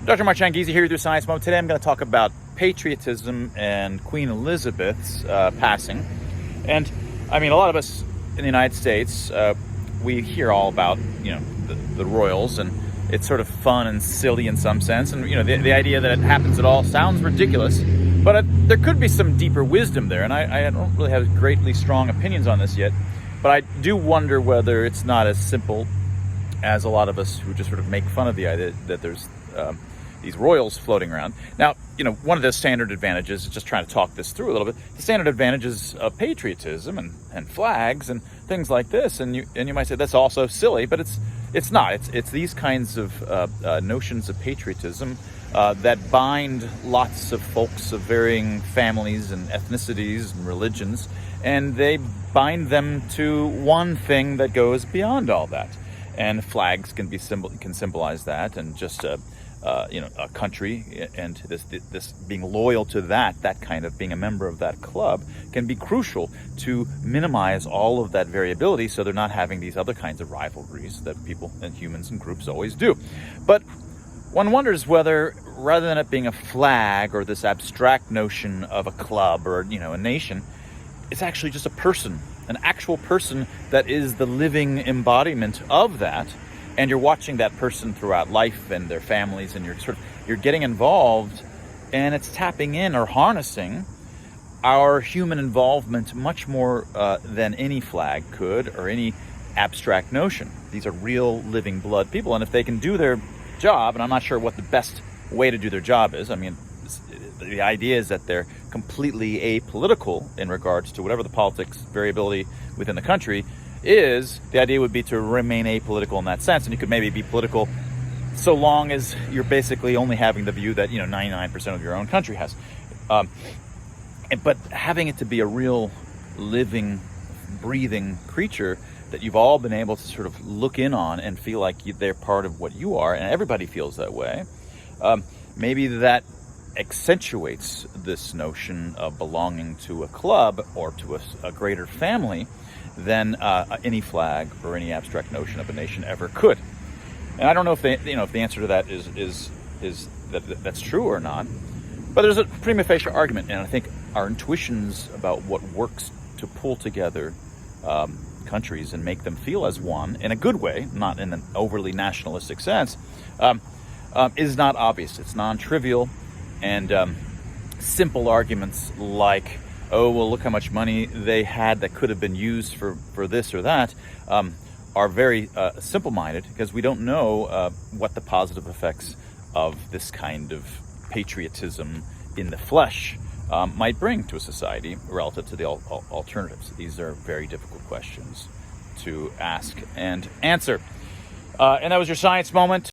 Dr. Marchand here with your Science Moment. Today I'm going to talk about patriotism and Queen Elizabeth's passing. And I mean, a lot of us in the United States, we hear all about, the royals, and it's sort of fun and silly in some sense. And, the idea that it happens at all sounds ridiculous, but there could be some deeper wisdom there. And I don't really have greatly strong opinions on this yet, but I do wonder whether it's not as simple as a lot of us who just sort of make fun of the idea that there's these royals floating around. Now, one of the standard advantages, just trying to talk this through a little bit, the standard advantages of patriotism and flags and things like this, and you might say that's also silly, but it's not. It's these kinds of notions of patriotism that bind lots of folks of varying families and ethnicities and religions, and they bind them to one thing that goes beyond all that. And flags can symbolize that, and just a country, and this being loyal to that kind of being a member of that club can be crucial to minimize all of that variability, so they're not having these other kinds of rivalries that people and humans and groups always do. But one wonders whether, rather than it being a flag or this abstract notion of a club or a nation, it's actually just a person, an actual person that is the living embodiment of that. And you're watching that person throughout life and their families, and you're getting involved, and it's tapping in or harnessing our human involvement much more than any flag could or any abstract notion. These are real living blood people, and if they can do their job, and I'm not sure what the best way to do their job is. I mean, the idea is that they're completely apolitical in regards to whatever the politics variability within the country is. The idea would be to remain apolitical in that sense, and you could maybe be political so long as you're basically only having the view that 99% of your own country has. But having it to be a real living, breathing creature that you've all been able to sort of look in on and feel like they're part of what you are, and everybody feels that way, maybe that accentuates this notion of belonging to a club or to a greater family than any flag or any abstract notion of a nation ever could. And I don't know if the answer to that is that's true or not, but there's a prima facie argument, and I think our intuitions about what works to pull together countries and make them feel as one in a good way, not in an overly nationalistic sense, is not obvious. It's non-trivial, and simple arguments like, oh, well, look how much money they had that could have been used for this or that, are very simple-minded, because we don't know what the positive effects of this kind of patriotism in the flesh might bring to a society relative to the alternatives. These are very difficult questions to ask and answer. And that was your Science Moment.